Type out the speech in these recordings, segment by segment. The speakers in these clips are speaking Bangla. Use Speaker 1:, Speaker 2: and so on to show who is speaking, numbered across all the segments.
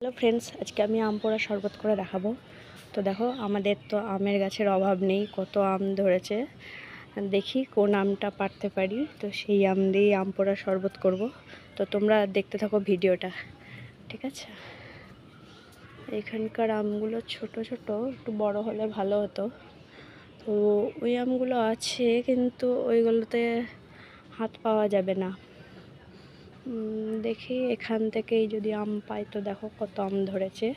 Speaker 1: হ্যালো ফ্রেন্ডস, আজকে আমি আম পোড়া শরবত করে দেখাবো। তো দেখো, আমাদের তো আমের গাছের অভাব নেই, কত আম ধরেছে। দেখি কোন আমটা পারতে পারি, তো সেই আম দিয়েই আম পোড়া শরবত করব। তো তোমরা দেখতে থাকো ভিডিওটা, ঠিক আছে? এখানকার আমগুলো ছোট ছোট, একটু বড় হলে ভালো হতো। তো ওই আমগুলো আছে, কিন্তু ওইগুলোতে হাত পাওয়া যাবে না। দেখি এখান থেকেই যদি আম পাই। তো দেখো কত আম ধরেছে,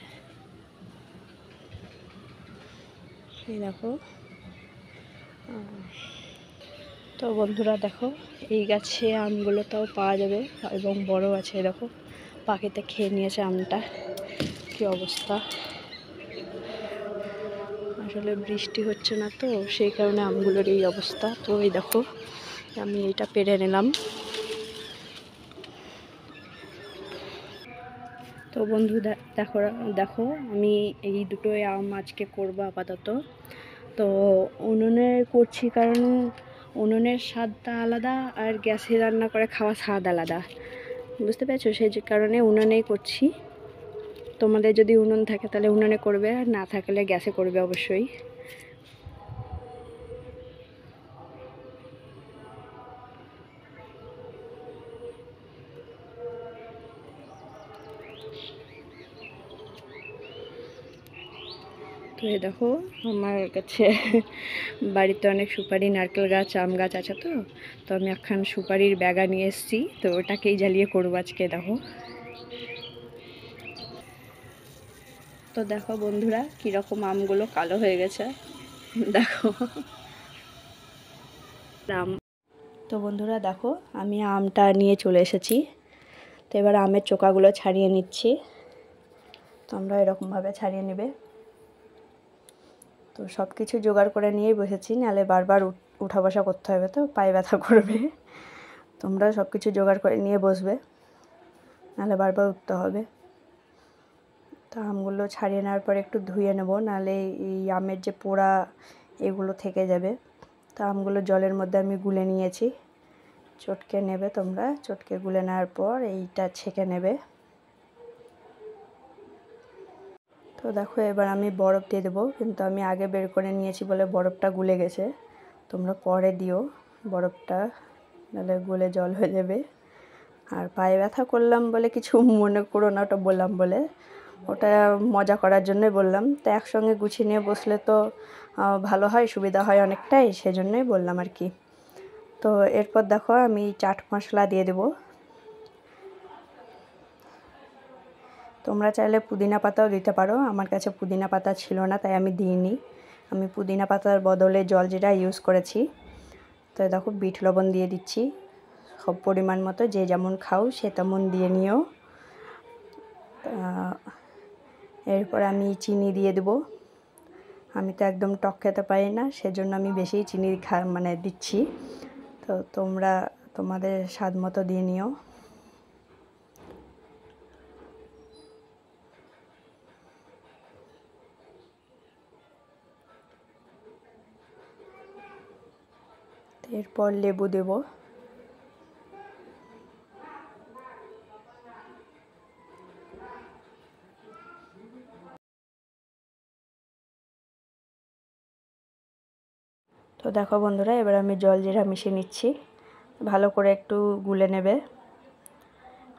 Speaker 1: এই দেখো। তো বন্ধুরা দেখো, এই গাছে আমগুলোটাও পাওয়া যাবে এবং বড় আছে। দেখো পাখিতে খেয়ে নিয়েছে আমটা, কি অবস্থা। আসলে বৃষ্টি হচ্ছে না, তো সেই কারণে আমগুলোর এই অবস্থা। তো এই দেখো, আমি এটা পেরে নিলাম। তো বন্ধু দেখো দেখো, আমি এই দুটোই আম আজকে করবো আপাতত। তো উনুনে করছি, কারণ উনুনের স্বাদটা আলাদা আর গ্যাসে রান্না করে খাওয়া স্বাদ আলাদা, বুঝতে পেরেছো? সেই কারণে উনুনেই করছি। তোমাদের যদি উনুন থাকে তাহলে উনুনে করবে, আর না থাকলে গ্যাসে করবে অবশ্যই। তো এই দেখো, আমার কাছে বাড়িতে অনেক সুপারি, নারকেল গাছ, আম গাছ আছে। তো তো আমি একখান সুপারির ব্যাগা নিয়ে এসেছি, তো ওটাকেই জ্বালিয়ে করবো আজকে। দেখো, তো দেখো বন্ধুরা, কীরকম আমগুলো কালো হয়ে গেছে, দেখো আম। তো বন্ধুরা দেখো, আমি আমটা নিয়ে চলে এসেছি। তো এবার আমের চোকাগুলো ছাড়িয়ে নিচ্ছি। তোমরা এরকমভাবে ছাড়িয়ে নেবে। তো সব কিছু জোগাড় করে নিয়েই বসেছি, নাহলে বারবার উঠা বসা করতে হবে, তো পায়ে ব্যথা করবে। তোমরা সব কিছু জোগাড় করে নিয়ে বসবে, নাহলে বারবার উঠতে হবে। তো আমগুলো ছাড়িয়ে নেওয়ার পর একটু ধুয়ে নেব, নাহলে এই আমের যে পোড়া এগুলো থেকে যাবে। তো আমগুলো জলের মধ্যে আমি গুলে নিয়েছি। চটকে নেবে তোমরা, চটকে গুলে নেওয়ার পর এইটা ছেঁকে নেবে। তো দেখো, এবার আমি বরফ দিয়ে দেবো, কিন্তু আমি আগে বের করে নিয়েছি বলে বরফটা গুলে গেছে। তোমরা পরে দিও বরফটা, নাহলে গলে জল হয়ে যাবে। আর পায়ে ব্যথা করলাম বলে কিছু মনে করো না, ওটা বললাম বলে, ওটা মজা করার জন্যই বললাম। তো একসঙ্গে গুছিয়ে নিয়ে বসলে তো ভালো হয়, সুবিধা হয় অনেকটাই, সেজন্যই বললাম আর কি। তো এরপর দেখো, আমি চাট মশলা দিয়ে দেবো। তোমরা চাইলে পুদিনা পাতাও দিতে পারো, আমার কাছে পুদিনা পাতা ছিল না, তাই আমি দিইনি। আমি পুদিনা পাতার বদলে জলজিরা ইউজ করেছি। তো দেখো, বিট লবণ দিয়ে দিচ্ছি সব পরিমাণ মতো, যে যেমন খাও সে তেমন দিয়ে নিও। এরপর আমি চিনি দিয়ে দেবো। আমি তো একদম টক খেতে পারি না, সেজন্য আমি বেশি চিনি দিচ্ছি। তো তোমরা তোমাদের স্বাদ মতো দিয়ে নিও। এরপর লেবু দেব। তো দেখো বন্ধুরা, এবার আমি জলজিরা মিশিয়ে নিচ্ছি, ভালো করে একটু গুলে নেবে।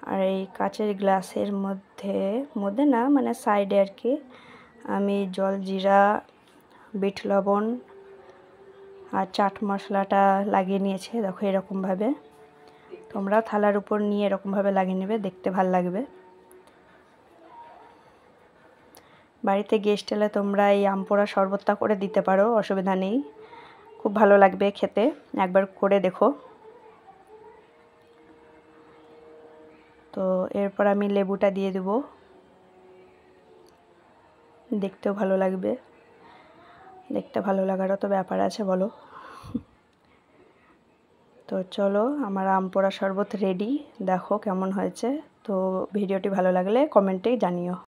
Speaker 1: আর এই কাচের গ্লাসের মধ্যে মধ্যে না, মানে সাইডে আর কি, আমি জলজিরা, বিট লবণ আর চাট মশলাটা লাগিয়ে নিয়েছি। দেখো এরকমভাবে, তোমরা থালার উপর নিয়ে এরকমভাবে লাগিয়ে নেবে, দেখতে ভালো লাগবে। বাড়িতে গেস্ট এলে তোমরা এই আম পোড়া শরবতটা করে দিতে পারো, অসুবিধা নেই, খুব ভালো লাগবে খেতে, একবার করে দেখো। তো এরপর আমি লেবুটা দিয়ে দেবো, দেখতেও ভালো লাগবে। দেখতে ভালো লাগারও তো ব্যাপার আছে, বলো। তো চলো, আমার আম পোড়া শরবত রেডি, দেখো কেমন হয়েছে। তো ভিডিওটি ভালো লাগলে কমেন্টে জানিও।